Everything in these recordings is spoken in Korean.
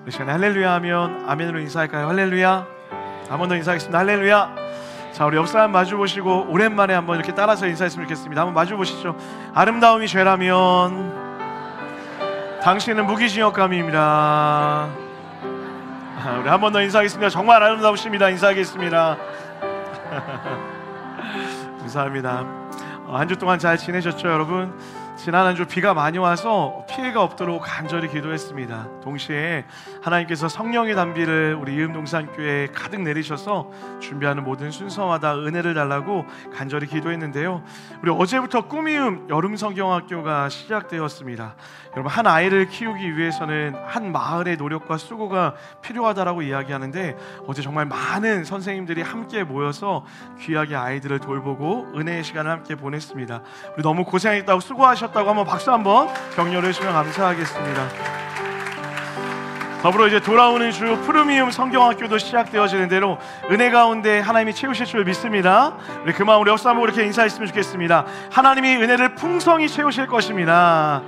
이 시간에 할렐루야 하면 아멘으로 인사할까요? 할렐루야. 한 번 더 인사하겠습니다. 할렐루야. 자, 우리 옆 사람 마주 보시고 오랜만에 한번 이렇게 따라서 인사했으면 좋겠습니다. 한번 마주 보시죠. 아름다움이 죄라면 당신은 무기징역감입니다. 우리 한 번 더 인사하겠습니다. 정말 아름다우십니다. 인사하겠습니다. 감사합니다. 한 주 동안 잘 지내셨죠, 여러분? 지난 한 주 비가 많이 와서 피해가 없도록 간절히 기도했습니다. 동시에 하나님께서 성령의 단비를 우리 이음동산교회에 가득 내리셔서 준비하는 모든 순서마다 은혜를 달라고 간절히 기도했는데요. 우리 어제부터 꿈이음 여름성경학교가 시작되었습니다. 여러분, 한 아이를 키우기 위해서는 한 마을의 노력과 수고가 필요하다라고 이야기하는데, 어제 정말 많은 선생님들이 함께 모여서 귀하게 아이들을 돌보고 은혜의 시간을 함께 보냈습니다. 우리 너무 고생했다고 수고하셨다고 한번 박수 한번 격려를 해주시면 감사하겠습니다. 더불어 이제 돌아오는 주 푸르미움 성경학교도 시작되어지는 대로 은혜 가운데 하나님이 채우실 줄 믿습니다. 우리 그 마음으로 역사 한번 이렇게 인사했으면 좋겠습니다. 하나님이 은혜를 풍성히 채우실 것입니다.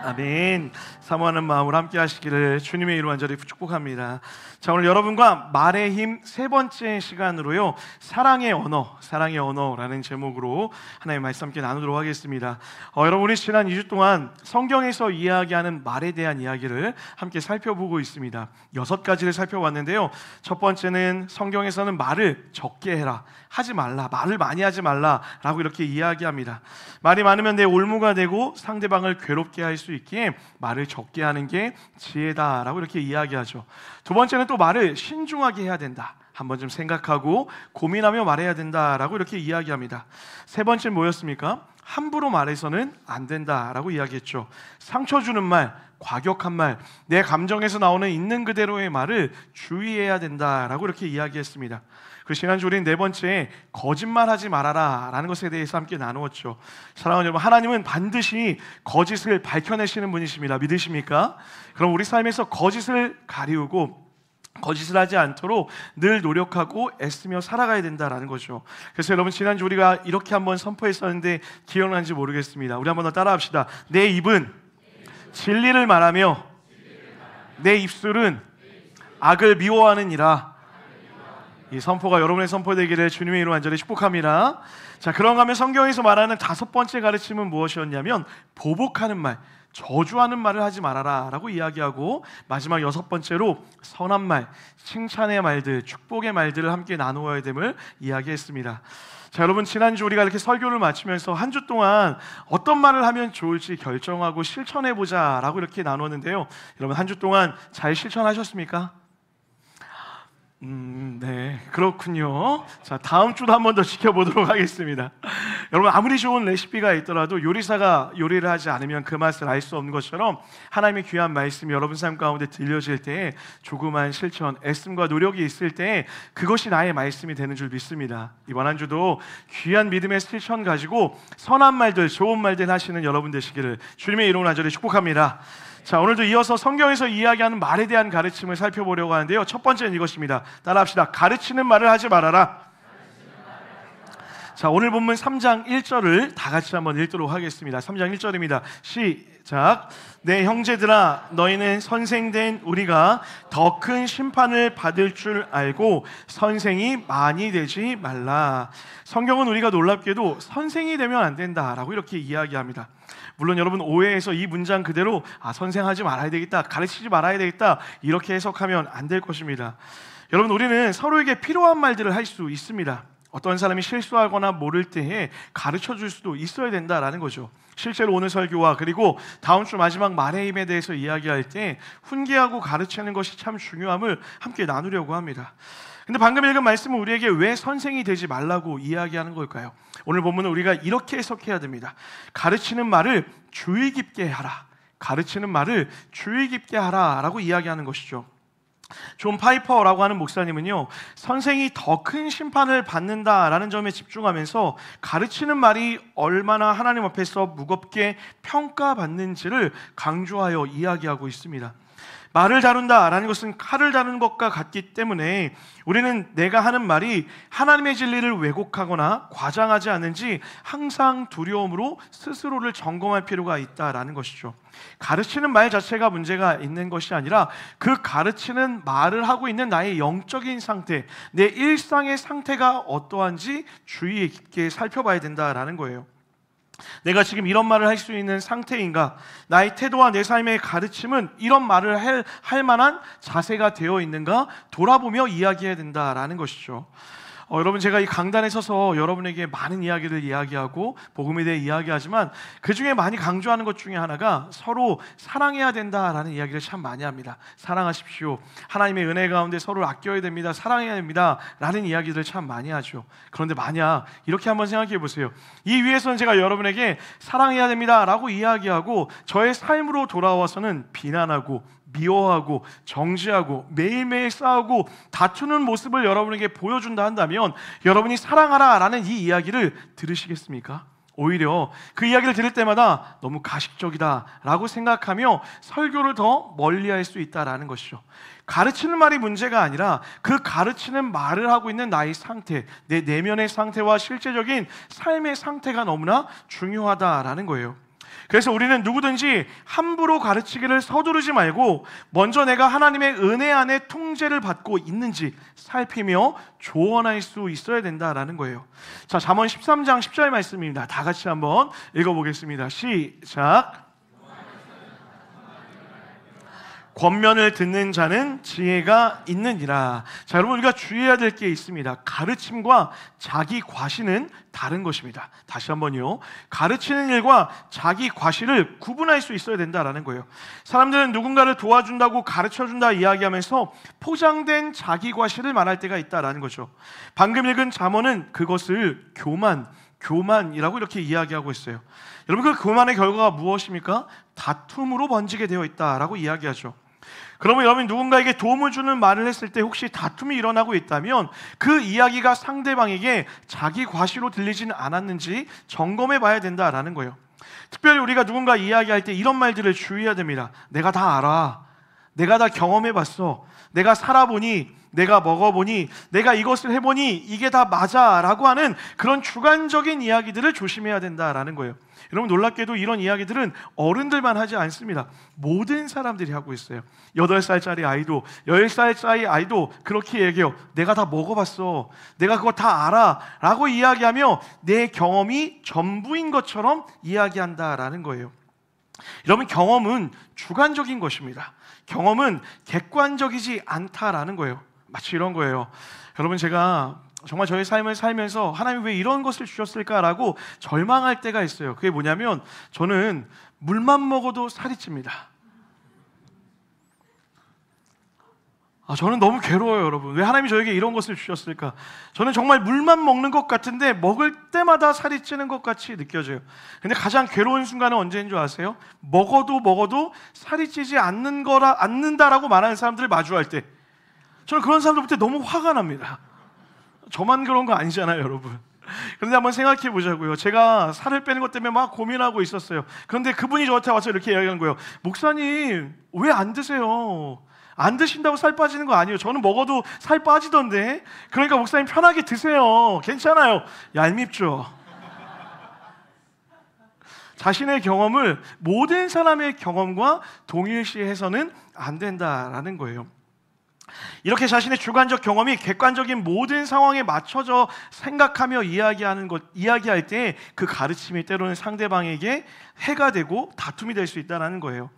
아멘. 사모하는 마음으로 함께 하시기를 주님의 이름으로 간절히 축복합니다. 자, 오늘 여러분과 말의 힘 세 번째 시간으로요, 사랑의 언어라는 제목으로 하나님의 말씀 함께 나누도록 하겠습니다. 여러분, 우리 지난 2주 동안 성경에서 이야기하는 말에 대한 이야기를 함께 살펴보고 있습니다. 6가지를 살펴봤는데요. 첫 번째는 성경에서는 말을 적게 해라, 하지 말라, 말을 많이 하지 말라 라고 이렇게 이야기합니다. 말이 많으면 내 올무가 되고 상대방을 괴롭게 할 수 있기에 말을 적게 하는 게 지혜다라고 이렇게 이야기하죠. 두 번째는 또 말을 신중하게 해야 된다, 한번 좀 생각하고 고민하며 말해야 된다라고 이렇게 이야기합니다. 세 번째는 뭐였습니까? 함부로 말해서는 안 된다라고 이야기했죠. 상처 주는 말, 과격한 말, 내 감정에서 나오는 있는 그대로의 말을 주의해야 된다라고 이렇게 이야기했습니다. 그 지난주 우리는 네 번째, 거짓말하지 말아라 라는 것에 대해서 함께 나누었죠. 사랑하는 여러분, 하나님은 반드시 거짓을 밝혀내시는 분이십니다. 믿으십니까? 그럼 우리 삶에서 거짓을 가리우고 거짓을 하지 않도록 늘 노력하고 애쓰며 살아가야 된다라는 거죠. 그래서 여러분, 지난주 우리가 이렇게 한번 선포했었는데 기억나는지 모르겠습니다. 우리 한번 더 따라합시다. 내 입은 진리를 말하며 내 입술은 악을 미워하느니라. 이 선포가 여러분의 선포되기를 주님의 이름으로 간절히 축복합니다. 자, 그런가 하면 성경에서 말하는 다섯 번째 가르침은 무엇이었냐면, 보복하는 말, 저주하는 말을 하지 말아라 라고 이야기하고, 마지막 여섯 번째로 선한 말, 칭찬의 말들, 축복의 말들을 함께 나누어야 됨을 이야기했습니다. 자, 여러분, 지난주 우리가 이렇게 설교를 마치면서 한 주 동안 어떤 말을 하면 좋을지 결정하고 실천해보자 라고 이렇게 나눴는데요. 여러분, 한 주 동안 잘 실천하셨습니까? 네, 그렇군요. 자, 다음 주도 한 번 더 지켜보도록 하겠습니다. 여러분, 아무리 좋은 레시피가 있더라도 요리사가 요리를 하지 않으면 그 맛을 알 수 없는 것처럼, 하나님의 귀한 말씀이 여러분 삶 가운데 들려질 때 조그만 실천, 애씀과 노력이 있을 때 그것이 나의 말씀이 되는 줄 믿습니다. 이번 한 주도 귀한 믿음의 실천 가지고 선한 말들, 좋은 말들 하시는 여러분 되시기를 주님의 이름으로 간절히 축복합니다. 자, 오늘도 이어서 성경에서 이야기하는 말에 대한 가르침을 살펴보려고 하는데요. 첫 번째는 이것입니다. 따라합시다. 가르치는 말을 하지 말아라. 자, 오늘 본문 3장 1절을 다 같이 한번 읽도록 하겠습니다. 3장 1절입니다. 시작. 내 형제들아, 너희는 선생된 우리가 더 큰 심판을 받을 줄 알고 선생이 많이 되지 말라. 성경은 우리가 놀랍게도 선생이 되면 안 된다라고 이렇게 이야기합니다. 물론 여러분, 오해해서 이 문장 그대로 선생하지 말아야 되겠다, 가르치지 말아야 되겠다 이렇게 해석하면 안 될 것입니다. 여러분, 우리는 서로에게 필요한 말들을 할 수 있습니다. 어떤 사람이 실수하거나 모를 때에 가르쳐 줄 수도 있어야 된다라는 거죠. 실제로 오늘 설교와 그리고 다음 주 마지막 말의 힘에 대해서 이야기할 때 훈계하고 가르치는 것이 참 중요함을 함께 나누려고 합니다. 근데 방금 읽은 말씀은 우리에게 왜 선생이 되지 말라고 이야기하는 걸까요? 오늘 본문은 우리가 이렇게 해석해야 됩니다. 가르치는 말을 주의 깊게 하라. 가르치는 말을 주의 깊게 하라 라고 이야기하는 것이죠. 존 파이퍼라고 하는 목사님은요, 선생이 더 큰 심판을 받는다라는 점에 집중하면서 가르치는 말이 얼마나 하나님 앞에서 무겁게 평가받는지를 강조하여 이야기하고 있습니다. 말을 다룬다라는 것은 칼을 다루는 것과 같기 때문에 우리는 내가 하는 말이 하나님의 진리를 왜곡하거나 과장하지 않는지 항상 두려움으로 스스로를 점검할 필요가 있다라는 것이죠. 가르치는 말 자체가 문제가 있는 것이 아니라 그 가르치는 말을 하고 있는 나의 영적인 상태, 내 일상의 상태가 어떠한지 주의 깊게 살펴봐야 된다라는 거예요. 내가 지금 이런 말을 할 수 있는 상태인가? 나의 태도와 내 삶의 가르침은 이런 말을 할 만한 자세가 되어 있는가? 돌아보며 이야기해야 된다라는 것이죠. 여러분, 제가 이 강단에 서서 여러분에게 많은 이야기를 이야기하고 복음에 대해 이야기하지만 그 중에 많이 강조하는 것 중에 하나가 서로 사랑해야 된다라는 이야기를 참 많이 합니다. 사랑하십시오. 하나님의 은혜 가운데 서로를 아껴야 됩니다. 사랑해야 됩니다. 라는 이야기들을 참 많이 하죠. 그런데 만약 이렇게 한번 생각해 보세요. 이 위에서는 제가 여러분에게 사랑해야 됩니다 라고 이야기하고 저의 삶으로 돌아와서는 비난하고 미워하고 정죄하고 매일매일 싸우고 다투는 모습을 여러분에게 보여준다 한다면 여러분이 사랑하라 라는 이 이야기를 들으시겠습니까? 오히려 그 이야기를 들을 때마다 너무 가식적이다 라고 생각하며 설교를 더 멀리할 수 있다는 것이죠. 가르치는 말이 문제가 아니라 그 가르치는 말을 하고 있는 나의 상태, 내 내면의 상태와 실제적인 삶의 상태가 너무나 중요하다라는 거예요. 그래서 우리는 누구든지 함부로 가르치기를 서두르지 말고 먼저 내가 하나님의 은혜 안에 통제를 받고 있는지 살피며 조언할 수 있어야 된다라는 거예요. 자, 잠언 13장 10절 말씀입니다. 다 같이 한번 읽어보겠습니다. 시작. 권면을 듣는 자는 지혜가 있느니라. 자, 여러분, 우리가 주의해야 될 게 있습니다. 가르침과 자기 과시는 다른 것입니다. 다시 한번요. 가르치는 일과 자기 과시를 구분할 수 있어야 된다라는 거예요. 사람들은 누군가를 도와준다고 가르쳐준다 이야기하면서 포장된 자기 과시를 말할 때가 있다라는 거죠. 방금 읽은 잠언은 그것을 교만이라고 이렇게 이야기하고 있어요. 여러분, 그 교만의 결과가 무엇입니까? 다툼으로 번지게 되어 있다라고 이야기하죠. 그러면 여러분, 누군가에게 도움을 주는 말을 했을 때 혹시 다툼이 일어나고 있다면 그 이야기가 상대방에게 자기 과시로 들리지는 않았는지 점검해 봐야 된다라는 거예요. 특별히 우리가 누군가 이야기할 때 이런 말들을 주의해야 됩니다. 내가 다 알아. 내가 다 경험해 봤어. 내가 살아보니, 내가 먹어보니, 내가 이것을 해보니 이게 다 맞아 라고 하는 그런 주관적인 이야기들을 조심해야 된다라는 거예요. 여러분, 놀랍게도 이런 이야기들은 어른들만 하지 않습니다. 모든 사람들이 하고 있어요. 8살짜리 아이도 10살짜리 아이도 그렇게 얘기해요. 내가 다 먹어봤어. 내가 그거 다 알아 라고 이야기하며 내 경험이 전부인 것처럼 이야기한다라는 거예요. 여러분, 경험은 주관적인 것입니다. 경험은 객관적이지 않다라는 거예요. 마치 이런 거예요. 여러분, 제가 정말 저의 삶을 살면서 하나님이 왜 이런 것을 주셨을까라고 절망할 때가 있어요. 그게 뭐냐면 저는 물만 먹어도 살이 찝니다. 저는 너무 괴로워요, 여러분. 왜 하나님이 저에게 이런 것을 주셨을까? 저는 정말 물만 먹는 것 같은데 먹을 때마다 살이 찌는 것 같이 느껴져요. 근데 가장 괴로운 순간은 언제인 줄 아세요? 먹어도 살이 찌지 않는다라고 말하는 사람들을 마주할 때, 저는 그런 사람들 볼 때 너무 화가 납니다. 저만 그런 거 아니잖아요, 여러분. 그런데 한번 생각해 보자고요. 제가 살을 빼는 것 때문에 막 고민하고 있었어요. 그런데 그분이 저한테 와서 이렇게 이야기한 거예요. 목사님, 왜 안 드세요? 안 드신다고 살 빠지는 거 아니에요. 저는 먹어도 살 빠지던데. 그러니까 목사님 편하게 드세요. 괜찮아요. 얄밉죠. 자신의 경험을 모든 사람의 경험과 동일시해서는 안 된다라는 거예요. 이렇게 자신의 주관적 경험이 객관적인 모든 상황에 맞춰져 생각하며 이야기할 때 그 가르침이 때로는 상대방에게 해가 되고 다툼이 될 수 있다는 거예요.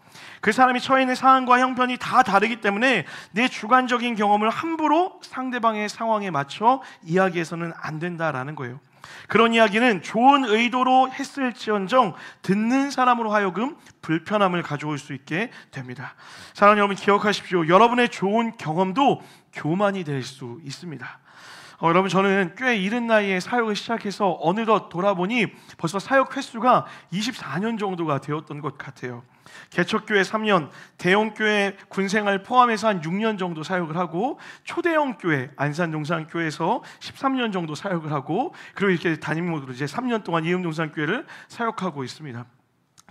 그 사람이 처해 있는 상황과 형편이 다 다르기 때문에 내 주관적인 경험을 함부로 상대방의 상황에 맞춰 이야기해서는 안 된다라는 거예요. 그런 이야기는 좋은 의도로 했을지언정 듣는 사람으로 하여금 불편함을 가져올 수 있게 됩니다. 사랑하는 여러분, 기억하십시오. 여러분의 좋은 경험도 교만이 될 수 있습니다. 여러분, 저는 꽤 이른 나이에 사역을 시작해서 어느덧 돌아보니 벌써 사역 횟수가 24년 정도가 되었던 것 같아요. 개척교회 3년, 대형교회 군생활 포함해서 한 6년 정도 사역을 하고, 초대형 교회 안산동산교회에서 13년 정도 사역을 하고, 그리고 이렇게 담임 목으로 이제 3년 동안 이음동산교회를 사역하고 있습니다.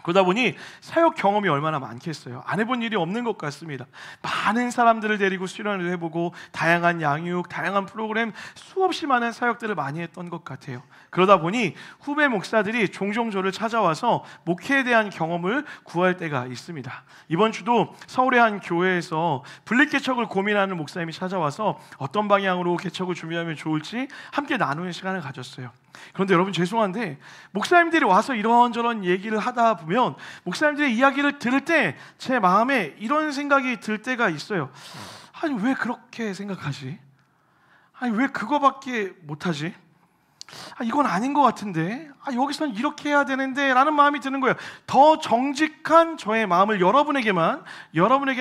그러다 보니 사역 경험이 얼마나 많겠어요. 안 해본 일이 없는 것 같습니다. 많은 사람들을 데리고 수련을 해보고 다양한 양육, 다양한 프로그램, 수없이 많은 사역들을 많이 했던 것 같아요. 그러다 보니 후배 목사들이 종종 저를 찾아와서 목회에 대한 경험을 구할 때가 있습니다. 이번 주도 서울의 한 교회에서 분립개척을 고민하는 목사님이 찾아와서 어떤 방향으로 개척을 준비하면 좋을지 함께 나누는 시간을 가졌어요. 그런데 여러분, 죄송한데 목사님들이 와서 이런저런 얘기를 하다 보면 목사님들의 이야기를 들을 때 제 마음에 이런 생각이 들 때가 있어요. 아니, 왜 그렇게 생각하지? 아니, 왜 그거밖에 못하지? 이건 아닌 것 같은데, 여기서는 이렇게 해야 되는데 라는 마음이 드는 거예요. 더 정직한 저의 마음을 여러분에게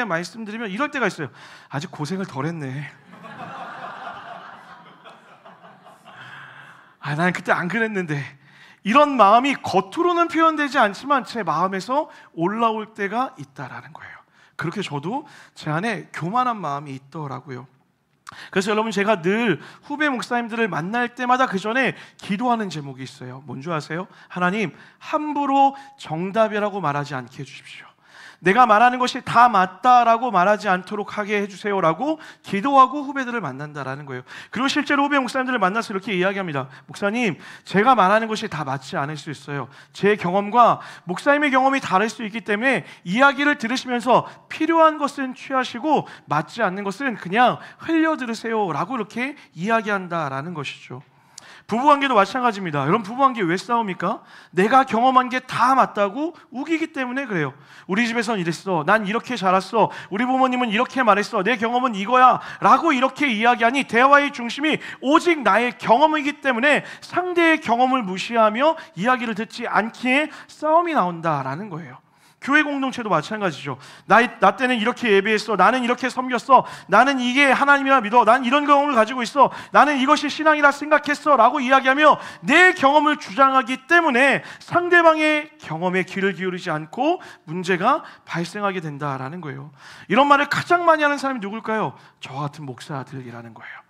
말씀드리면 이럴 때가 있어요. 아직 고생을 덜 했네. 난 그때 안 그랬는데. 이런 마음이 겉으로는 표현되지 않지만 제 마음에서 올라올 때가 있다라는 거예요. 그렇게 저도 제 안에 교만한 마음이 있더라고요. 그래서 여러분, 제가 늘 후배 목사님들을 만날 때마다 그 전에 기도하는 제목이 있어요. 뭔 줄 아세요? 하나님, 함부로 정답이라고 말하지 않게 해주십시오. 내가 말하는 것이 다 맞다라고 말하지 않도록 하게 해주세요라고 기도하고 후배들을 만난다라는 거예요. 그리고 실제로 후배 목사님들을 만나서 이렇게 이야기합니다. 목사님, 제가 말하는 것이 다 맞지 않을 수 있어요. 제 경험과 목사님의 경험이 다를 수 있기 때문에 이야기를 들으시면서 필요한 것은 취하시고 맞지 않는 것은 그냥 흘려 들으세요라고 이렇게 이야기한다라는 것이죠. 부부관계도 마찬가지입니다. 여러분, 부부관계 왜 싸웁니까? 내가 경험한 게 다 맞다고 우기기 때문에 그래요. 우리 집에선 이랬어, 난 이렇게 자랐어, 우리 부모님은 이렇게 말했어, 내 경험은 이거야 라고 이렇게 이야기하니 대화의 중심이 오직 나의 경험이기 때문에 상대의 경험을 무시하며 이야기를 듣지 않기에 싸움이 나온다라는 거예요. 교회 공동체도 마찬가지죠. 나 때는 이렇게 예배했어, 나는 이렇게 섬겼어, 나는 이게 하나님이라 믿어, 난 이런 경험을 가지고 있어, 나는 이것이 신앙이라 생각했어 라고 이야기하며 내 경험을 주장하기 때문에 상대방의 경험에 귀를 기울이지 않고 문제가 발생하게 된다라는 거예요. 이런 말을 가장 많이 하는 사람이 누굴까요? 저 같은 목사들이라는 거예요.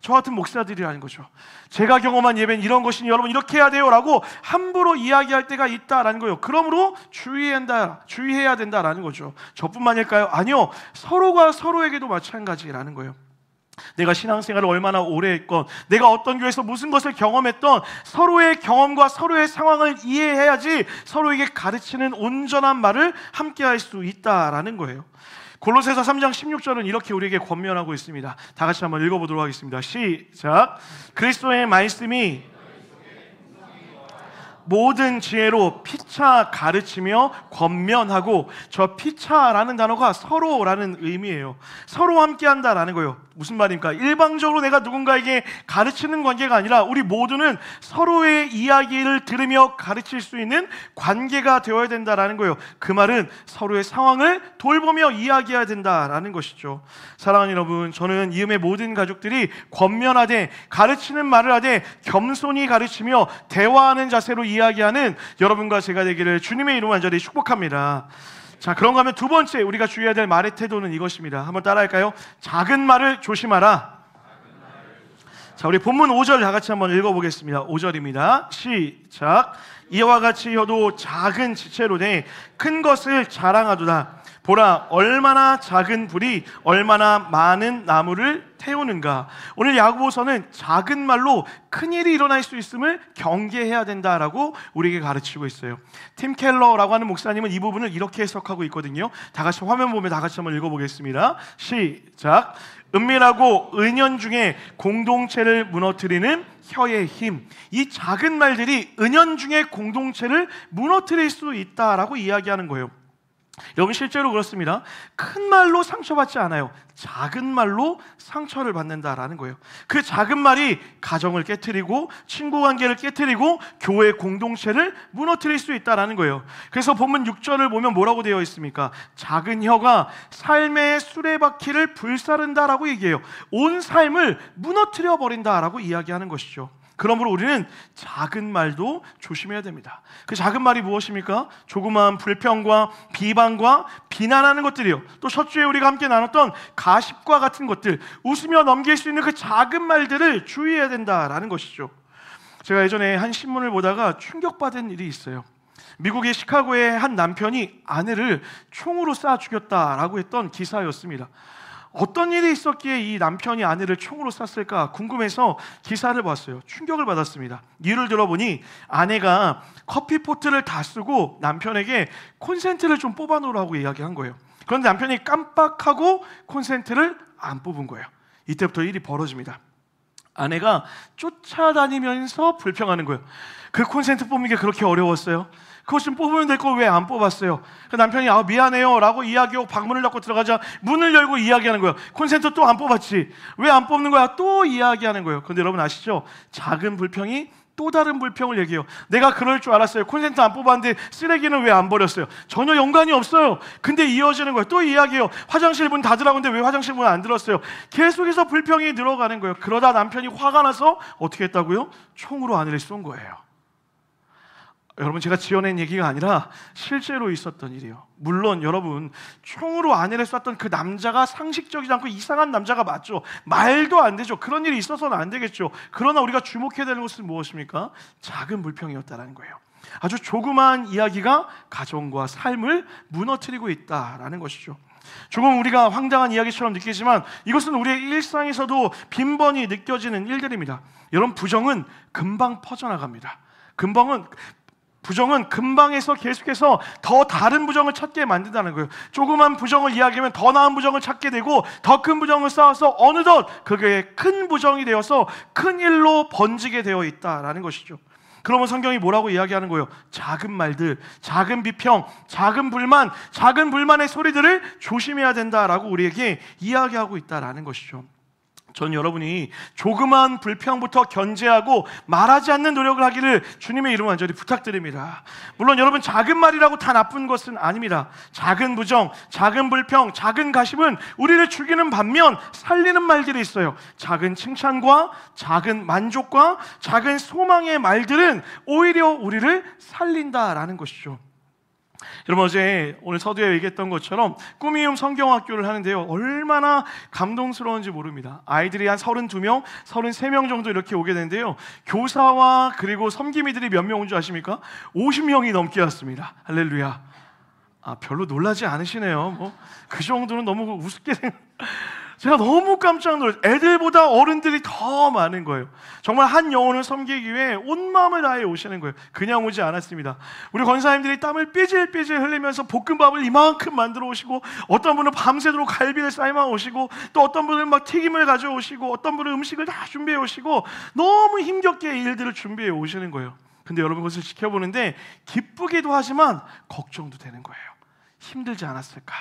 저 같은 목사들이라는 거죠. 제가 경험한 예배는 이런 것이니 여러분 이렇게 해야 돼요 라고 함부로 이야기할 때가 있다라는 거예요. 그러므로 주의해야 된다라는 거죠. 저뿐만일까요? 아니요, 서로가 서로에게도 마찬가지라는 거예요. 내가 신앙생활을 얼마나 오래 했건, 내가 어떤 교회에서 무슨 것을 경험했던, 서로의 경험과 서로의 상황을 이해해야지 서로에게 가르치는 온전한 말을 함께 할 수 있다라는 거예요. 골로새서 3장 16절은 이렇게 우리에게 권면하고 있습니다. 다 같이 한번 읽어보도록 하겠습니다. 시작. 그리스도의 말씀이 모든 지혜로 피차 가르치며 권면하고, 저 피차라는 단어가 서로라는 의미예요. 서로 함께 한다라는 거예요. 무슨 말입니까? 일방적으로 내가 누군가에게 가르치는 관계가 아니라 우리 모두는 서로의 이야기를 들으며 가르칠 수 있는 관계가 되어야 된다라는 거예요. 그 말은 서로의 상황을 돌보며 이야기해야 된다라는 것이죠. 사랑하는 여러분, 저는 이음의 모든 가족들이 권면하되, 가르치는 말을 하되 겸손히 가르치며 대화하는 자세로 이야기하는 여러분과 제가 되기를 주님의 이름 간절히 축복합니다. 자, 그런가 하면 두 번째 우리가 주의해야 될 말의 태도는 이것입니다. 한번 따라할까요? 작은 말을 조심하라. 자, 우리 본문 5절 다 같이 한번 읽어보겠습니다. 5절입니다. 시작. 이와 같이 혀도 작은 지체로 돼 큰 것을 자랑하도다. 보라, 얼마나 작은 불이 얼마나 많은 나무를 태우는가. 오늘 야고보서는 작은 말로 큰일이 일어날 수 있음을 경계해야 된다라고 우리에게 가르치고 있어요. 팀 켈러라고 하는 목사님은 이 부분을 이렇게 해석하고 있거든요. 다 같이 화면 보면 다 같이 한번 읽어보겠습니다. 시작. 은밀하고 은연중에 공동체를 무너뜨리는 혀의 힘. 이 작은 말들이 은연중에 공동체를 무너뜨릴 수 있다라고 이야기하는 거예요. 여러분, 실제로 그렇습니다. 큰 말로 상처받지 않아요. 작은 말로 상처를 받는다라는 거예요. 그 작은 말이 가정을 깨트리고 친구 관계를 깨트리고 교회 공동체를 무너뜨릴 수 있다라는 거예요. 그래서 본문 6절을 보면 뭐라고 되어 있습니까? 작은 혀가 삶의 수레바퀴를 불사른다라고 얘기해요. 온 삶을 무너뜨려 버린다라고 이야기하는 것이죠. 그러므로 우리는 작은 말도 조심해야 됩니다. 그 작은 말이 무엇입니까? 조그마한 불평과 비방과 비난하는 것들이요. 또 첫 주에 우리가 함께 나눴던 가십과 같은 것들, 웃으며 넘길 수 있는 그 작은 말들을 주의해야 된다라는 것이죠. 제가 예전에 한 신문을 보다가 충격받은 일이 있어요. 미국의 시카고의 한 남편이 아내를 총으로 쏴 죽였다라고 했던 기사였습니다. 어떤 일이 있었기에 이 남편이 아내를 총으로 쐈을까 궁금해서 기사를 봤어요. 충격을 받았습니다. 이유를 들어보니 아내가 커피포트를 다 쓰고 남편에게 콘센트를 좀 뽑아놓으라고 이야기한 거예요. 그런데 남편이 깜빡하고 콘센트를 안 뽑은 거예요. 이때부터 일이 벌어집니다. 아내가 쫓아다니면서 불평하는 거예요. 그 콘센트 뽑는 게 그렇게 어려웠어요? 그것 좀 뽑으면 될 거 왜 안 뽑았어요? 그 남편이 미안해요 라고 이야기하고 방문을 닫고 들어가자 문을 열고 이야기하는 거예요. 콘센트 또 안 뽑았지? 왜 안 뽑는 거야? 또 이야기하는 거예요. 그런데 여러분 아시죠? 작은 불평이 또 다른 불평을 얘기해요. 내가 그럴 줄 알았어요. 콘센트 안 뽑았는데 쓰레기는 왜 안 버렸어요? 전혀 연관이 없어요. 근데 이어지는 거예요. 또 이야기해요. 화장실 문 닫으라고 했는데 왜 화장실 문 안 들었어요? 계속해서 불평이 늘어가는 거예요. 그러다 남편이 화가 나서 어떻게 했다고요? 총으로 아내를 쏜 거예요. 여러분, 제가 지어낸 얘기가 아니라 실제로 있었던 일이에요. 물론 여러분, 총으로 아내를 쐈던 그 남자가 상식적이지 않고 이상한 남자가 맞죠. 말도 안 되죠. 그런 일이 있어서는 안 되겠죠. 그러나 우리가 주목해야 되는 것은 무엇입니까? 작은 불평이었다는 거예요. 아주 조그마한 이야기가 가정과 삶을 무너뜨리고 있다라는 것이죠. 조금 우리가 황당한 이야기처럼 느끼지만 이것은 우리의 일상에서도 빈번히 느껴지는 일들입니다. 여러분, 부정은 금방 퍼져나갑니다. 부정은 금방에서 계속해서 더 다른 부정을 찾게 만든다는 거예요. 조그만 부정을 이야기하면 더 나은 부정을 찾게 되고 더 큰 부정을 쌓아서 어느덧 그게 큰 부정이 되어서 큰 일로 번지게 되어 있다라는 것이죠. 그러면 성경이 뭐라고 이야기하는 거예요? 작은 말들, 작은 비평, 작은 불만의 소리들을 조심해야 된다라고 우리에게 이야기하고 있다라는 것이죠. 전 여러분이 조그만 불평부터 견제하고 말하지 않는 노력을 하기를 주님의 이름으로 간절히 부탁드립니다. 물론 여러분, 작은 말이라고 다 나쁜 것은 아닙니다. 작은 부정, 작은 불평, 작은 가십은 우리를 죽이는 반면 살리는 말들이 있어요. 작은 칭찬과 작은 만족과 작은 소망의 말들은 오히려 우리를 살린다라는 것이죠. 여러분, 오늘 서두에 얘기했던 것처럼 꿈이음 성경학교를 하는데요, 얼마나 감동스러운지 모릅니다. 아이들이 한 32명, 33명 정도 이렇게 오게 되는데요, 교사와 그리고 섬김이들이 몇 명 온 줄 아십니까? 50명이 넘게 왔습니다. 할렐루야. 별로 놀라지 않으시네요. 그 정도는 너무 우습게 제가 너무 깜짝 놀랐어요. 애들보다 어른들이 더 많은 거예요. 정말 한 영혼을 섬기기 위해 온 마음을 다해 오시는 거예요. 그냥 오지 않았습니다. 우리 권사님들이 땀을 삐질삐질 흘리면서 볶음밥을 이만큼 만들어 오시고, 어떤 분은 밤새도록 갈비를 삶아 오시고, 또 어떤 분은 막 튀김을 가져오시고, 어떤 분은 음식을 다 준비해 오시고, 너무 힘겹게 일들을 준비해 오시는 거예요. 근데 여러분, 그것을 지켜보는데 기쁘기도 하지만 걱정도 되는 거예요. 힘들지 않았을까?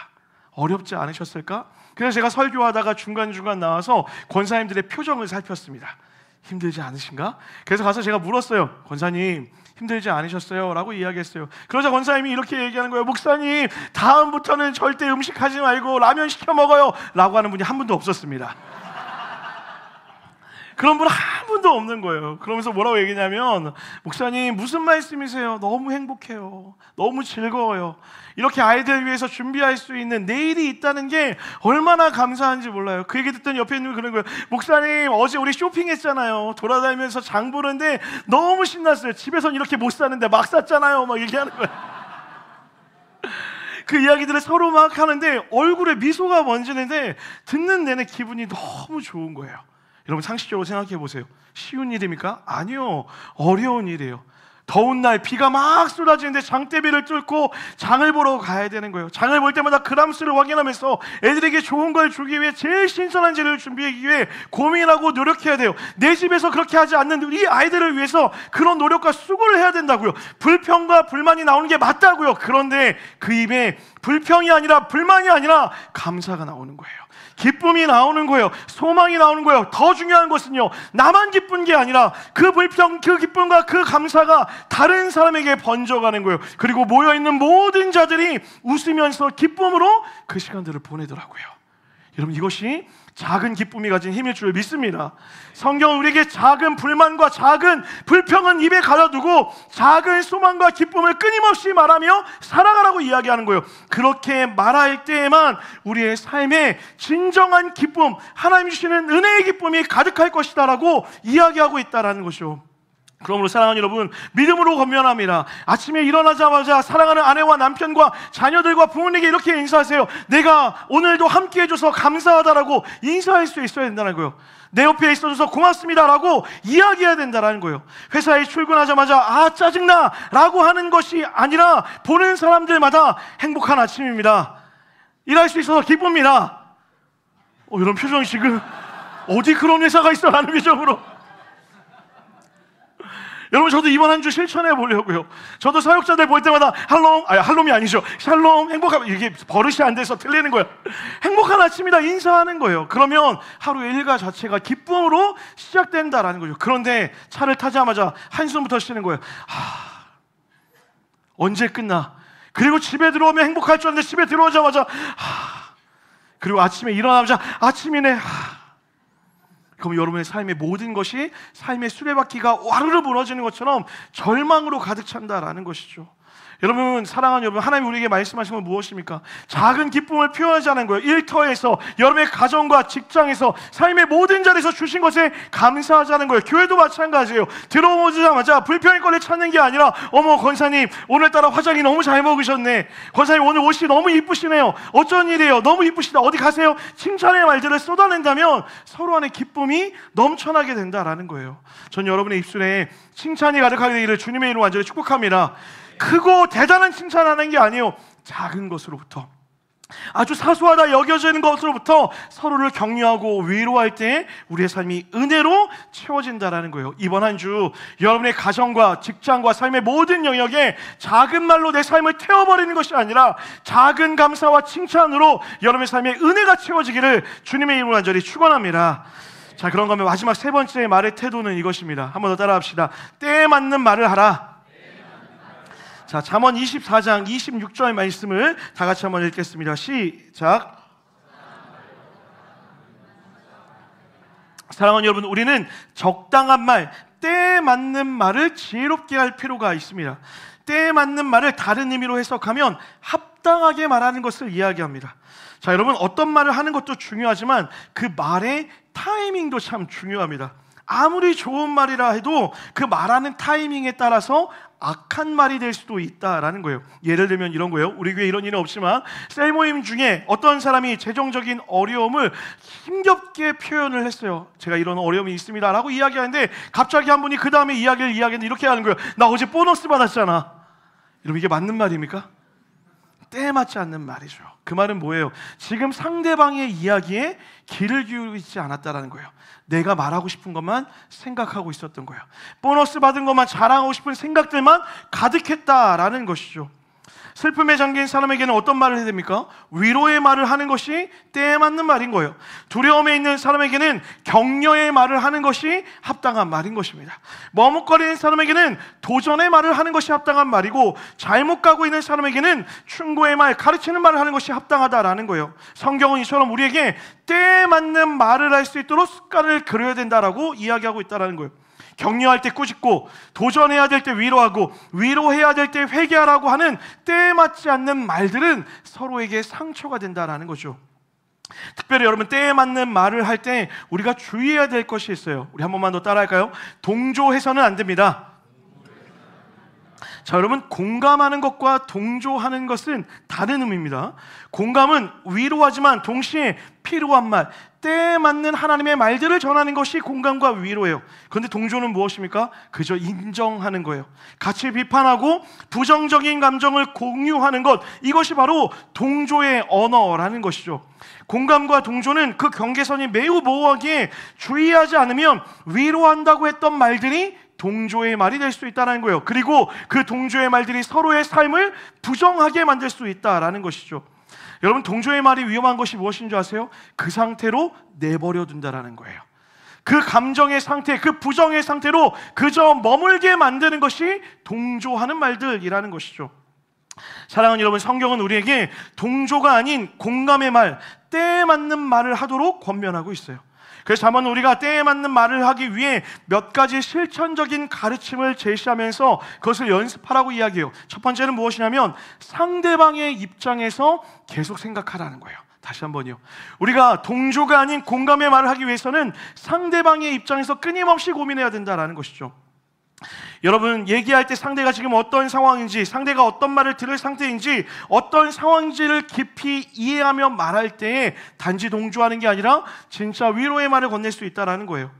어렵지 않으셨을까? 그래서 제가 설교하다가 중간중간 나와서 권사님들의 표정을 살폈습니다. 힘들지 않으신가? 그래서 가서 제가 물었어요. 권사님, 힘들지 않으셨어요? 라고 이야기했어요. 그러자 권사님이 이렇게 얘기하는 거예요. 목사님, 다음부터는 절대 음식하지 말고 라면 시켜 먹어요 라고 하는 분이 한 분도 없었습니다. 그런 분 한 분도 없는 거예요. 그러면서 뭐라고 얘기냐면, 목사님 무슨 말씀이세요? 너무 행복해요. 너무 즐거워요. 이렇게 아이들 위해서 준비할 수 있는 내일이 있다는 게 얼마나 감사한지 몰라요. 그 얘기 듣던 옆에 있는 분 그런 거예요. 목사님, 어제 우리 쇼핑했잖아요. 돌아다니면서 장 보는데 너무 신났어요. 집에선 이렇게 못 사는데 막 샀잖아요. 막 얘기하는 거예요. 그 이야기들을 서로 막 하는데 얼굴에 미소가 번지는데 듣는 내내 기분이 너무 좋은 거예요. 여러분, 상식적으로 생각해 보세요. 쉬운 일입니까? 아니요, 어려운 일이에요. 더운 날 비가 막 쏟아지는데 장대비를 뚫고 장을 보러 가야 되는 거예요. 장을 볼 때마다 그람수를 확인하면서 애들에게 좋은 걸 주기 위해 제일 신선한 재료를 준비하기 위해 고민하고 노력해야 돼요. 내 집에서 그렇게 하지 않는 우리 아이들을 위해서 그런 노력과 수고를 해야 된다고요. 불평과 불만이 나오는 게 맞다고요. 그런데 그 입에 불평이 아니라 불만이 아니라 감사가 나오는 거예요. 기쁨이 나오는 거예요. 소망이 나오는 거예요. 더 중요한 것은요, 나만 기쁜 게 아니라 그 불평, 그 기쁨과 그 감사가 다른 사람에게 번져가는 거예요. 그리고 모여있는 모든 자들이 웃으면서 기쁨으로 그 시간들을 보내더라고요. 여러분, 이것이 작은 기쁨이 가진 힘일 줄 믿습니다. 성경은 우리에게 작은 불만과 작은 불평은 입에 가둬두고 작은 소망과 기쁨을 끊임없이 말하며 살아가라고 이야기하는 거예요. 그렇게 말할 때에만 우리의 삶에 진정한 기쁨, 하나님 주시는 은혜의 기쁨이 가득할 것이다 라고 이야기하고 있다는 것이죠. 그러므로 사랑하는 여러분, 믿음으로 권면합니다. 아침에 일어나자마자 사랑하는 아내와 남편과 자녀들과 부모님에게 이렇게 인사하세요. 내가 오늘도 함께 해줘서 감사하다라고 인사할 수 있어야 된다는 거예요. 내 옆에 있어줘서 고맙습니다라고 이야기해야 된다는 거예요. 회사에 출근하자마자 아 짜증나 라고 하는 것이 아니라 보는 사람들마다 행복한 아침입니다, 일할 수 있어서 기쁩니다. 이런 표정이 지금 어디 그런 회사가 있어 라는 표정으로. 여러분, 저도 이번 한 주 실천해 보려고요. 저도 사역자들 볼 때마다 할롬이 아니죠, 샬롬, 행복한, 이게 버릇이 안 돼서 틀리는 거예요. 행복한 아침이다 인사하는 거예요. 그러면 하루의 일과 자체가 기쁨으로 시작된다라는 거죠. 그런데 차를 타자마자 한숨부터 쉬는 거예요. 언제 끝나? 그리고 집에 들어오면 행복할 줄 알았는데 집에 들어오자마자 그리고 아침에 일어나자마자 아침이네. 그럼 여러분의 삶의 모든 것이 삶의 수레바퀴가 와르르 무너지는 것처럼 절망으로 가득 찬다라는 것이죠. 여러분, 사랑하는 여러분, 하나님 우리에게 말씀하신 건 무엇입니까? 작은 기쁨을 표현하자는 거예요. 일터에서, 여러분의 가정과 직장에서, 삶의 모든 자리에서 주신 것에 감사하자는 거예요. 교회도 마찬가지예요. 들어오자마자 불평거리를 찾는 게 아니라 어머 권사님 오늘따라 화장이 너무 잘 먹으셨네, 권사님 오늘 옷이 너무 이쁘시네요, 어쩐 일이에요, 너무 이쁘시다, 어디 가세요? 칭찬의 말들을 쏟아낸다면 서로 안에 기쁨이 넘쳐나게 된다라는 거예요. 전 여러분의 입술에 칭찬이 가득하게 되기를 주님의 이름으로 완전히 축복합니다. 크고 대단한 칭찬하는 게 아니에요. 작은 것으로부터, 아주 사소하다 여겨지는 것으로부터 서로를 격려하고 위로할 때 우리의 삶이 은혜로 채워진다라는 거예요. 이번 한 주 여러분의 가정과 직장과 삶의 모든 영역에 작은 말로 내 삶을 태워버리는 것이 아니라 작은 감사와 칭찬으로 여러분의 삶에 은혜가 채워지기를 주님의 이름으로 간절히 축원합니다. 자, 그런 거면 마지막 세 번째 말의 태도는 이것입니다. 한 번 더 따라합시다. 때에 맞는 말을 하라. 자, 잠언 24장 26절의 말씀을 다 같이 한번 읽겠습니다. 시작. 사랑하는 여러분, 우리는 적당한 말, 때에 맞는 말을 지혜롭게 할 필요가 있습니다. 때에 맞는 말을 다른 의미로 해석하면 합당하게 말하는 것을 이야기합니다. 자, 여러분, 어떤 말을 하는 것도 중요하지만 그 말의 타이밍도 참 중요합니다. 아무리 좋은 말이라 해도 그 말하는 타이밍에 따라서 악한 말이 될 수도 있다라는 거예요. 예를 들면 이런 거예요. 우리 교회 이런 일은 없지만 셀 모임 중에 어떤 사람이 재정적인 어려움을 힘겹게 표현을 했어요. 제가 이런 어려움이 있습니다 라고 이야기하는데 갑자기 한 분이 그 다음에 이야기하는데 이렇게 하는 거예요. 나 어제 보너스 받았잖아. 여러분, 이게 맞는 말입니까? 때에 맞지 않는 말이죠. 그 말은 뭐예요? 지금 상대방의 이야기에 귀를 기울이지 않았다라는 거예요. 내가 말하고 싶은 것만 생각하고 있었던 거예요. 보너스 받은 것만 자랑하고 싶은 생각들만 가득했다라는 것이죠. 슬픔에 잠긴 사람에게는 어떤 말을 해야 됩니까? 위로의 말을 하는 것이 때에 맞는 말인 거예요. 두려움에 있는 사람에게는 격려의 말을 하는 것이 합당한 말인 것입니다. 머뭇거리는 사람에게는 도전의 말을 하는 것이 합당한 말이고, 잘못 가고 있는 사람에게는 충고의 말, 가르치는 말을 하는 것이 합당하다라는 거예요. 성경은 이처럼 우리에게 때에 맞는 말을 할 수 있도록 습관을 들여야 된다라고 이야기하고 있다는 거예요. 격려할 때 꾸짖고, 도전해야 될 때 위로하고, 위로해야 될 때 회개하라고 하는 때에 맞지 않는 말들은 서로에게 상처가 된다는 거죠. 특별히 여러분, 때에 맞는 말을 할 때 우리가 주의해야 될 것이 있어요. 우리 한 번만 더 따라할까요? 동조해서는 안 됩니다. 자, 여러분, 공감하는 것과 동조하는 것은 다른 의미입니다. 공감은 위로하지만 동시에 필요한 말, 때에 맞는 하나님의 말들을 전하는 것이 공감과 위로예요. 그런데 동조는 무엇입니까? 그저 인정하는 거예요. 같이 비판하고 부정적인 감정을 공유하는 것, 이것이 바로 동조의 언어라는 것이죠. 공감과 동조는 그 경계선이 매우 모호하기에 주의하지 않으면 위로한다고 했던 말들이 동조의 말이 될 수 있다는 거예요. 그리고 그 동조의 말들이 서로의 삶을 부정하게 만들 수 있다는 것이죠. 여러분, 동조의 말이 위험한 것이 무엇인 줄 아세요? 그 상태로 내버려 둔다는 거예요. 그 감정의 상태, 그 부정의 상태로 그저 머물게 만드는 것이 동조하는 말들이라는 것이죠. 사랑하는 여러분, 성경은 우리에게 동조가 아닌 공감의 말, 때에 맞는 말을 하도록 권면하고 있어요. 그래서 잠언은 우리가 때에 맞는 말을 하기 위해 몇 가지 실천적인 가르침을 제시하면서 그것을 연습하라고 이야기해요. 첫 번째는 무엇이냐면 상대방의 입장에서 계속 생각하라는 거예요. 다시 한번요. 우리가 동조가 아닌 공감의 말을 하기 위해서는 상대방의 입장에서 끊임없이 고민해야 된다는 것이죠. 여러분, 얘기할 때 상대가 지금 어떤 상황인지, 상대가 어떤 말을 들을 상태인지, 어떤 상황인지를 깊이 이해하며 말할 때에 단지 동조하는 게 아니라 진짜 위로의 말을 건넬 수 있다는 거예요.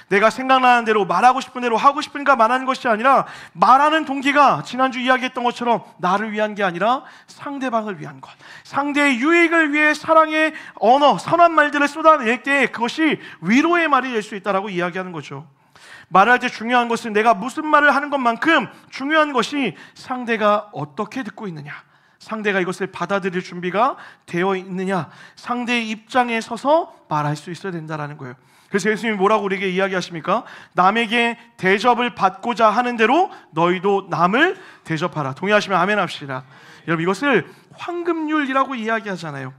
내가 생각나는 대로, 말하고 싶은 대로, 하고 싶으니까 말하는 것이 아니라, 말하는 동기가 지난주 이야기했던 것처럼 나를 위한 게 아니라 상대방을 위한 것, 상대의 유익을 위해 사랑의 언어, 선한 말들을 쏟아낼 때 그것이 위로의 말이 될 수 있다고 이야기하는 거죠. 말할 때 중요한 것은 내가 무슨 말을 하는 것만큼 중요한 것이 상대가 어떻게 듣고 있느냐, 상대가 이것을 받아들일 준비가 되어 있느냐, 상대의 입장에 서서 말할 수 있어야 된다는 거예요. 그래서 예수님이 뭐라고 우리에게 이야기하십니까? 남에게 대접을 받고자 하는 대로 너희도 남을 대접하라. 동의하시면 아멘 합시다. 여러분, 이것을 황금률이라고 이야기하잖아요.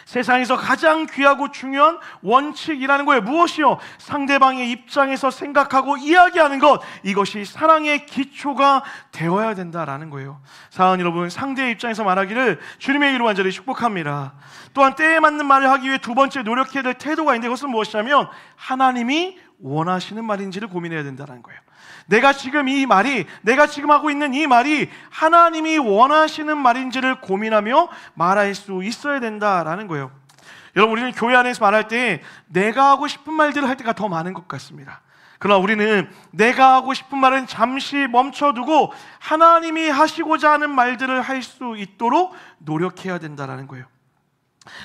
세상에서 가장 귀하고 중요한 원칙이라는 거예요. 무엇이요? 상대방의 입장에서 생각하고 이야기하는 것, 이것이 사랑의 기초가 되어야 된다라는 거예요. 사랑하는 여러분, 상대의 입장에서 말하기를 주님의 이름으로 간절히 축복합니다. 또한 때에 맞는 말을 하기 위해 두 번째 노력해야 될 태도가 있는데, 그것은 무엇이냐면 하나님이 원하시는 말인지를 고민해야 된다는 거예요. 내가 지금 하고 있는 이 말이 하나님이 원하시는 말인지를 고민하며 말할 수 있어야 된다라는 거예요. 여러분, 우리는 교회 안에서 말할 때 내가 하고 싶은 말들을 할 때가 더 많은 것 같습니다. 그러나 우리는 내가 하고 싶은 말은 잠시 멈춰두고 하나님이 하시고자 하는 말들을 할 수 있도록 노력해야 된다라는 거예요.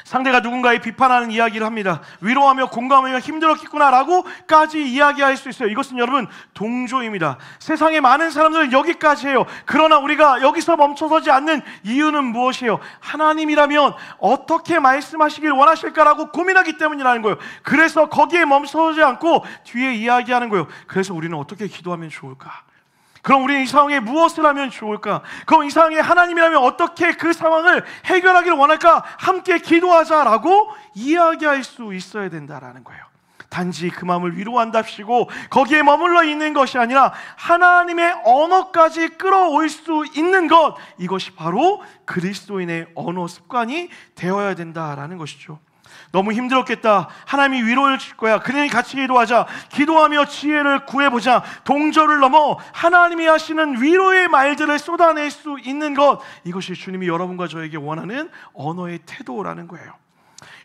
상대가 누군가의 비판하는 이야기를 합니다. 위로하며 공감하며 힘들었겠구나 라고까지 이야기할 수 있어요. 이것은 여러분 동조입니다. 세상의 많은 사람들은 여기까지 해요. 그러나 우리가 여기서 멈춰서지 않는 이유는 무엇이에요? 하나님이라면 어떻게 말씀하시길 원하실까라고 고민하기 때문이라는 거예요. 그래서 거기에 멈춰서지 않고 뒤에 이야기하는 거예요. 그래서 우리는 어떻게 기도하면 좋을까? 그럼 우리는 이 상황에 무엇을 하면 좋을까? 그럼 이 상황에 하나님이라면 어떻게 그 상황을 해결하기를 원할까? 함께 기도하자라고 이야기할 수 있어야 된다라는 거예요. 단지 그 마음을 위로한답시고 거기에 머물러 있는 것이 아니라 하나님의 언어까지 끌어올 수 있는 것, 이것이 바로 그리스도인의 언어 습관이 되어야 된다라는 것이죠. 너무 힘들었겠다, 하나님이 위로를 줄 거야, 그러니 같이 기도하자, 기도하며 지혜를 구해보자, 동조를 넘어 하나님이 하시는 위로의 말들을 쏟아낼 수 있는 것, 이것이 주님이 여러분과 저에게 원하는 언어의 태도라는 거예요.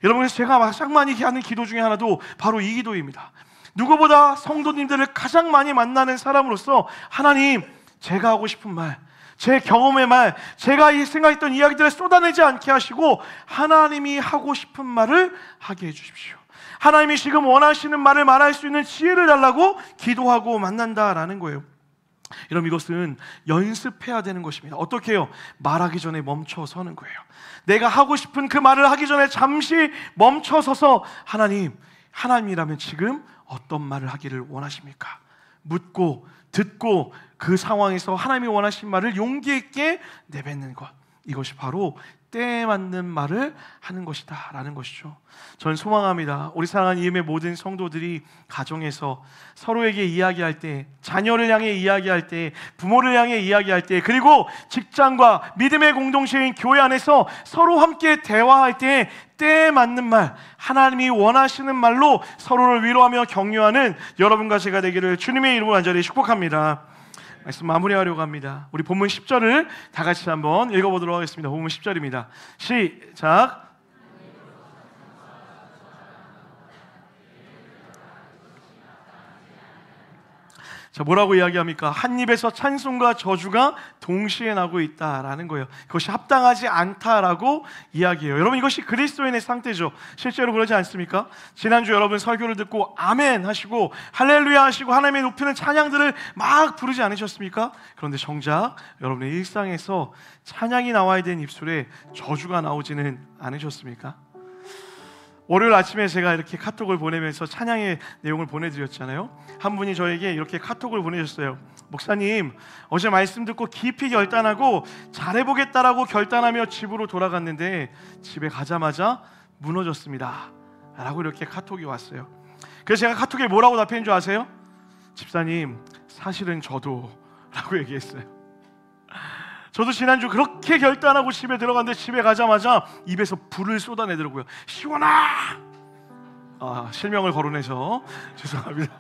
여러분, 그래서 제가 가장 많이 하는 기도 중에 하나도 바로 이 기도입니다. 누구보다 성도님들을 가장 많이 만나는 사람으로서 하나님, 제가 하고 싶은 말, 제 경험의 말, 제가 생각했던 이야기들을 쏟아내지 않게 하시고 하나님이 하고 싶은 말을 하게 해주십시오. 하나님이 지금 원하시는 말을 말할 수 있는 지혜를 달라고 기도하고 만난다라는 거예요. 여러분, 이것은 연습해야 되는 것입니다. 어떻게 해요? 말하기 전에 멈춰서는 거예요. 내가 하고 싶은 그 말을 하기 전에 잠시 멈춰서서 하나님이라면 지금 어떤 말을 하기를 원하십니까? 묻고 듣고 그 상황에서 하나님이 원하신 말을 용기 있게 내뱉는 것, 이것이 바로 때에 맞는 말을 하는 것이다 라는 것이죠. 저는 소망합니다. 우리 사랑하는 이음의 모든 성도들이 가정에서 서로에게 이야기할 때, 자녀를 향해 이야기할 때, 부모를 향해 이야기할 때, 그리고 직장과 믿음의 공동체인 교회 안에서 서로 함께 대화할 때 때에 맞는 말, 하나님이 원하시는 말로 서로를 위로하며 격려하는 여러분과 제가 되기를 주님의 이름으로 간절히 축복합니다. 말씀 마무리하려고 합니다. 우리 본문 10절을 다 같이 한번 읽어보도록 하겠습니다. 본문 10절입니다. 시작. 자, 뭐라고 이야기합니까? 한 입에서 찬송과 저주가 동시에 나고 있다라는 거예요. 그것이 합당하지 않다라고 이야기해요. 여러분, 이것이 그리스도인의 상태죠. 실제로 그러지 않습니까? 지난주 여러분 설교를 듣고 아멘 하시고 할렐루야 하시고 하나님의 높이는 찬양들을 막 부르지 않으셨습니까? 그런데 정작 여러분의 일상에서 찬양이 나와야 되는 입술에 저주가 나오지는 않으셨습니까? 월요일 아침에 제가 이렇게 카톡을 보내면서 찬양의 내용을 보내드렸잖아요. 한 분이 저에게 이렇게 카톡을 보내셨어요. 목사님, 어제 말씀 듣고 깊이 결단하고 잘해보겠다라고 결단하며 집으로 돌아갔는데 집에 가자마자 무너졌습니다 라고 이렇게 카톡이 왔어요. 그래서 제가 카톡에 뭐라고 답했는 줄 아세요? 집사님, 사실은 저도 라고 얘기했어요. 저도 지난주 그렇게 결단하고 집에 들어갔는데 집에 가자마자 입에서 불을 쏟아내더라고요. 시원하! 실명을 거론해서 죄송합니다.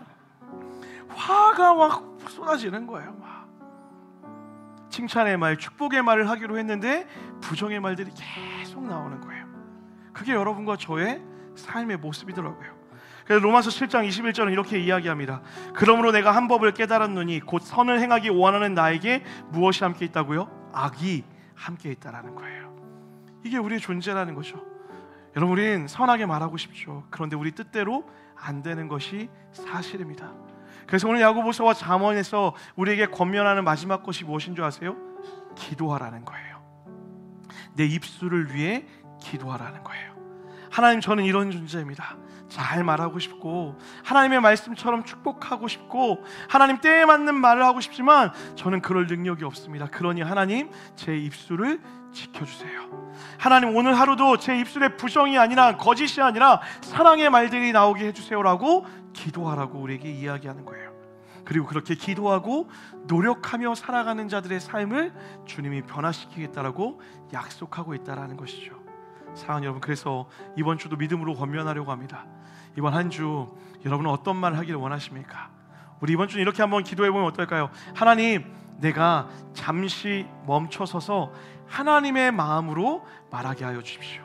화가 막 쏟아지는 거예요. 막 칭찬의 말, 축복의 말을 하기로 했는데 부정의 말들이 계속 나오는 거예요. 그게 여러분과 저의 삶의 모습이더라고요. 그래서 로마서 7장 21절은 이렇게 이야기합니다. 그러므로 내가 한 법을 깨달았노니 곧 선을 행하기 원하는 나에게 무엇이 함께 있다고요? 악이 함께 있다라는 거예요. 이게 우리의 존재라는 거죠. 여러분, 우리는 선하게 말하고 싶죠. 그런데 우리 뜻대로 안 되는 것이 사실입니다. 그래서 오늘 야고보서와 잠언에서 우리에게 권면하는 마지막 것이 무엇인 줄 아세요? 기도하라는 거예요. 내 입술을 위해 기도하라는 거예요. 하나님, 저는 이런 존재입니다. 잘 말하고 싶고 하나님의 말씀처럼 축복하고 싶고 하나님 때에 맞는 말을 하고 싶지만 저는 그럴 능력이 없습니다. 그러니 하나님, 제 입술을 지켜주세요. 하나님, 오늘 하루도 제 입술에 부정이 아니라 거짓이 아니라 사랑의 말들이 나오게 해주세요라고 기도하라고 우리에게 이야기하는 거예요. 그리고 그렇게 기도하고 노력하며 살아가는 자들의 삶을 주님이 변화시키겠다라고 약속하고 있다라는 것이죠. 사랑하는 여러분, 그래서 이번 주도 믿음으로 권면하려고 합니다. 이번 한 주 여러분은 어떤 말을 하기를 원하십니까? 우리 이번 주는 이렇게 한번 기도해보면 어떨까요? 하나님, 내가 잠시 멈춰서서 하나님의 마음으로 말하게 하여 주십시오.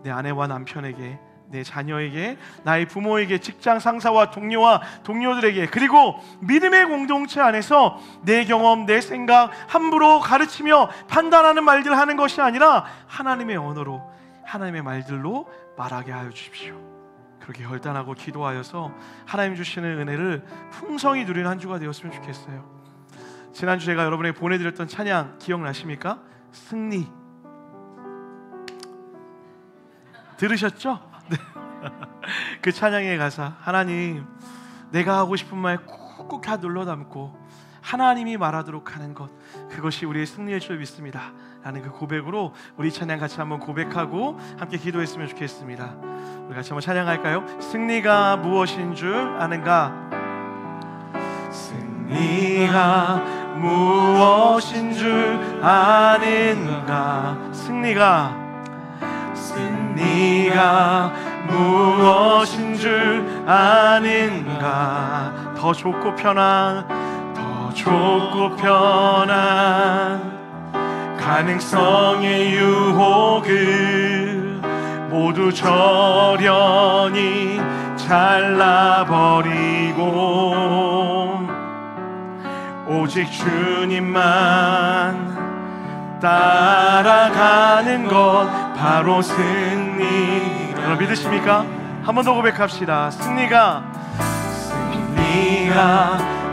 내 아내와 남편에게, 내 자녀에게, 나의 부모에게, 직장 상사와 동료와 동료들에게, 그리고 믿음의 공동체 안에서 내 경험, 내 생각 함부로 가르치며 판단하는 말들 하는 것이 아니라 하나님의 언어로, 하나님의 말들로 말하게 하여 주십시오. 그렇게 결단하고 기도하여서 하나님 주시는 은혜를 풍성히 누리는 한 주가 되었으면 좋겠어요. 지난주 제가 여러분에게 보내드렸던 찬양 기억나십니까? 승리. 들으셨죠? 네. 그 찬양의 가사, 하나님, 내가 하고 싶은 말 꾹꾹 다 눌러 담고 하나님이 말하도록 하는 것, 그것이 우리의 승리일 줄 믿습니다 라는 그 고백으로 우리 찬양 같이 한번 고백하고 함께 기도했으면 좋겠습니다. 우리 같이 한번 찬양할까요? 승리가 무엇인 줄 아는가? 승리가 무엇인 줄 아는가? 승리가 무엇인 줄 아는가? 더 좋고 편한 가능성의 유혹을 모두 저련히 잘라버리고 오직 주님만 따라가는 것, 바로 승리. 여러분 믿으십니까? 한 번 더 고백합시다. 승리가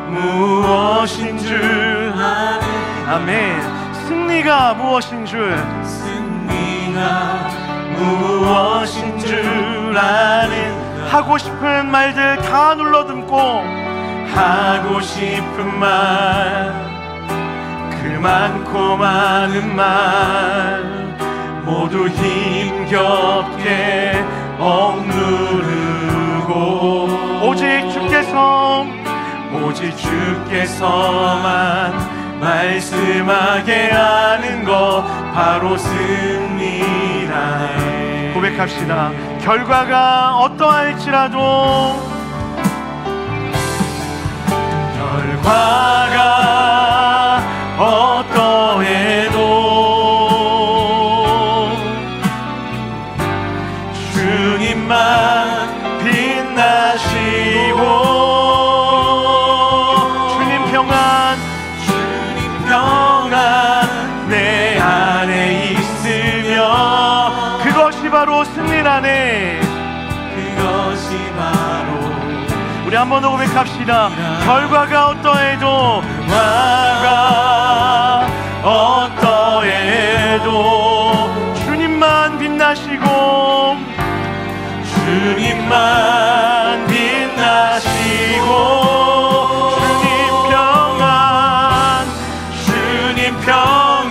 무엇인 줄 아는. 아멘. 승리가 무엇인 줄 아는. 하고 싶은 말들 다 눌러듬고 하고 싶은 말, 그 많고 많은 말 모두 힘겹게 억누르고 오직 주께서만 말씀하게 하는 것, 바로 승리라네. 고백합시다. 결과가 어떠할지라도, 결과가 어떠해도 주님만 빛나시고 주님 평안 내 안에 있으며 그것이 바로 승리라네. 그것이 바로. 우리 한 번 더 고백합시다. 결과가 어떠해도, 결과가 어떠해도 주님만 빛나시고 주님만 빛나시고 주님 평안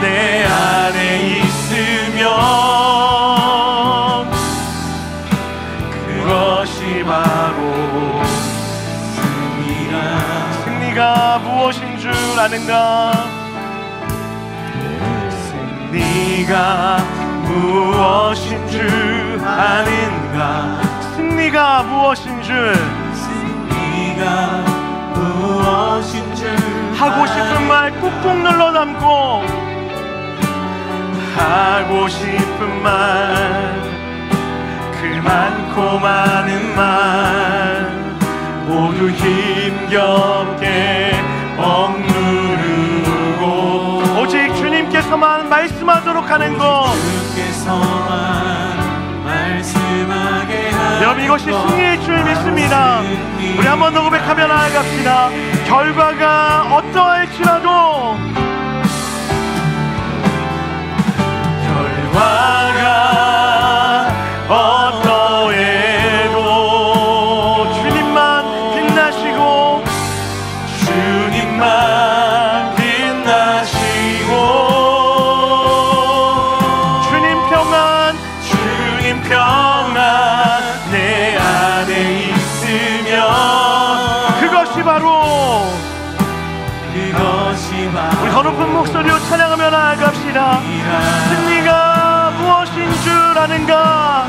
내 안에 있으면 그것이 바로 승리라. 승리가 무엇인 줄 아는가? 승리가 무엇인 줄 아는가? 승리가 무엇인 줄, 승리가 네가 무엇인 줄 하고 싶은 말 꾹꾹 눌러 담고 하고 싶은 말 그 많고 많은 말 모두 힘겹게 억누르고 오직 주님께서만 말씀하도록 하는 것 주께서만 말씀하게 하는 여러분 이것이 승리의 줄 믿습니다. 우리 한 번 더 고백하며 나아갑시다. 결과가 어떠할지라도 결과가 어떠해도 주님만 빛나시고 주님만 빛나시고 주님 평안 내 안에 있으며 그것이 바로 우리 더 높은 목소리로 찬양하며 나아갑시다. 승리가 무엇인 줄 아는가?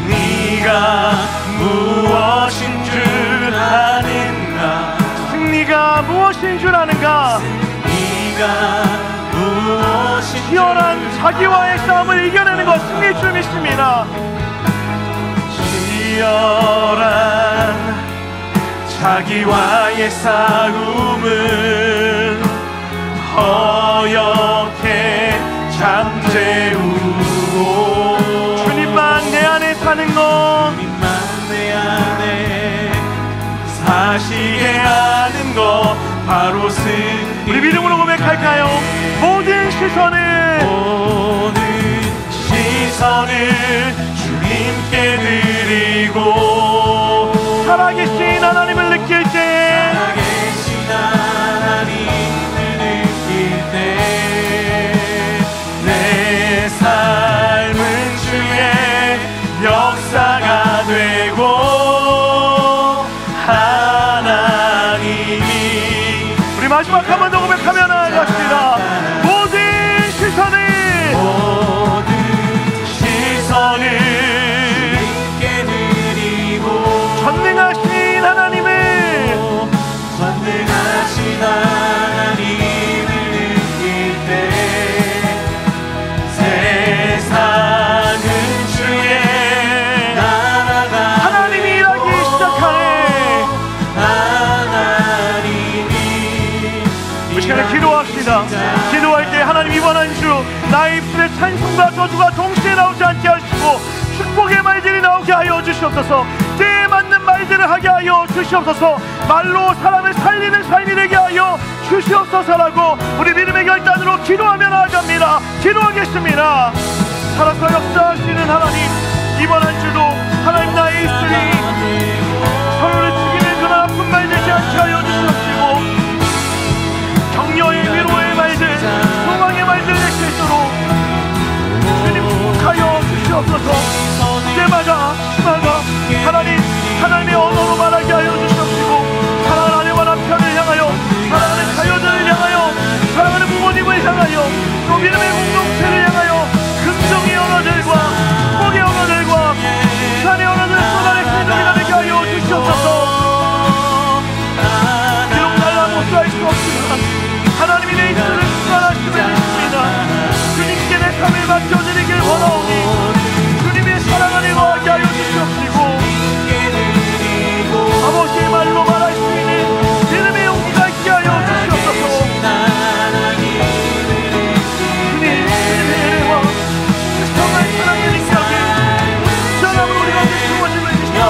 승리가 무엇인 줄 아는가? 승리가 무엇인 줄 아는가? 승리가 무엇인 치열한 자기와의 싸움을 이겨내는 것 승리의 줄 믿습니다. 치열한 자기와의 싸움을 허옇게 잠재우고 주님만 내 안에 사는 것 주님만 내 안에 사시게 하는 것 바로 승리. 우리 믿음으로 고백할까요? 모든 시선을 주님께 드리고 살아계신 하나님을 느낄 때 내 삶은 주의 역사가 되고 하나님이 우리 마지막 한 번 더 고백하며 나아갑시다. 모든 시선을 주님께 드리고 전능하신 하나님을 느낄 때 세상은 주의 나라가 하나님이 일하기 시작하네. 하나님이 우리 시간에 기도합시다. 기도할 때 하나님 이번 한 주 나의 입술에 찬송과 저주가 동시에 나오지 않게 하시고 축복의 말들이 나오게 하여 주시옵소서. 때에 맞는 말들을 하게 하여 주시옵소서. 말로 사람을 살리는 삶이 되게 하여 주시옵소서라고 우리 믿음의 결단으로 기도하며 나아갑니다. 기도하겠습니다. 살아서 역사하시는 하나님, 이번 한 주도 하나님 나의 입술이 서로를 죽이는 그런 아픈 말 되지 않게 하여 주시옵시고 격려의 위로의 말들, 소망의 말들 될 수 있도록 주님 축복하여 주시옵소서. 때마다 시마다 하나님의 언어로 말하게 하여 주시옵시고 사랑하는 아내와 남편을 향하여, 사랑하는 자녀들을 향하여, 사랑하는 부모님을 향하여, 또 믿음의 공동체를 향하여 긍정의 언어들과 축복의 언어들과 산의 언어들을 쏟아낼 수 있는 우리가 되게 하여 주시옵소서. 비록 날라 못할 수 없지만 하나님이 내 입술을 충만하심을 믿습니다. 주님께 내 삶을 맡겨드리길 원하오니 주님의 사랑 안에 거하게 하여 주시옵시고 아버지의 말로 말할 수 있는 믿음의 용기가 있게 하여 주시옵소서. 주님의 은혜와 정말 사랑의 능력이 전함으로 우리 가운데 주어짐을 주시옵소서.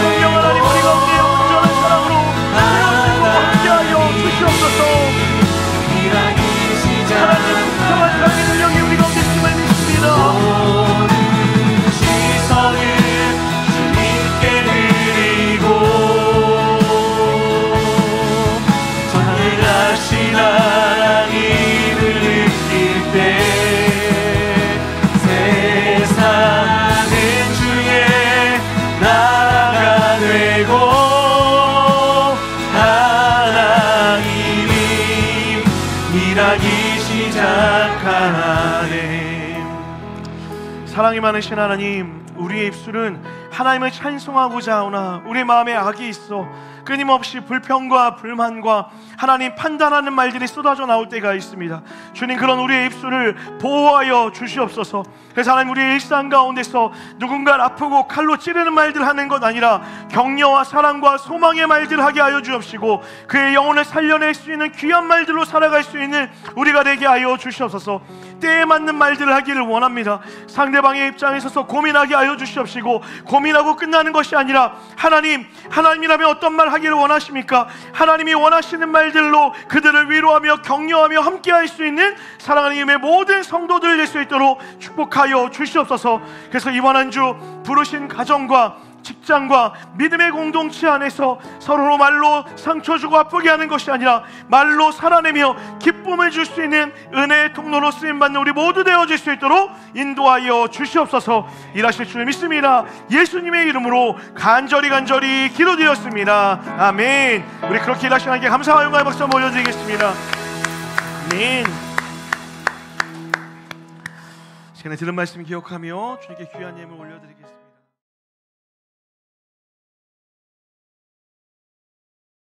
성령 하나님 우리 가운데 온전한 사랑으로 세워지고 함께 하여 주시옵소서. 하나님 정말 사랑의 능력이 우리 가운데 있음을 믿습니다. 사랑이 많으신 하나님, 우리의 입술은 하나님을 찬송하고자 하오나 우리 마음에 악이 있어 끊임없이 불평과 불만과 하나님 판단하는 말들이 쏟아져 나올 때가 있습니다. 주님, 그런 우리의 입술을 보호하여 주시옵소서. 그래서 하나님, 우리의 일상 가운데서 누군가를 아프고 칼로 찌르는 말들 하는 것 아니라 격려와 사랑과 소망의 말들 하게 하여 주옵시고, 그의 영혼을 살려낼 수 있는 귀한 말들로 살아갈 수 있는 우리가 되게 하여 주시옵소서. 때에 맞는 말들을 하기를 원합니다. 상대방의 입장에 서서 고민하게 하여 주시옵시고, 고민하고 끝나는 것이 아니라 하나님이라면 어떤 말 하기를 원하십니까? 하나님이 원하시는 말들로 그들을 위로하며 격려하며 함께할 수 있는 사랑하는 이름의 모든 성도들 될 수 있도록 축복하여 주시옵소서. 그래서 이번 한 주 부르신 가정과 직장과 믿음의 공동체 안에서 서로 말로 상처 주고 아프게 하는 것이 아니라 말로 살아내며 기쁨을 줄 수 있는 은혜의 통로로 쓰임받는 우리 모두 되어질 수 있도록 인도하여 주시옵소서. 일하실 줄 믿습니다. 예수님의 이름으로 간절히 기도드렸습니다. 아멘. 우리 그렇게 일하시는 하나님께 감사와 영광의 박수 한번 올려드리겠습니다. 아멘. 시간에 들은 말씀 기억하며 주님께 귀한 예물 올려드리겠습니다.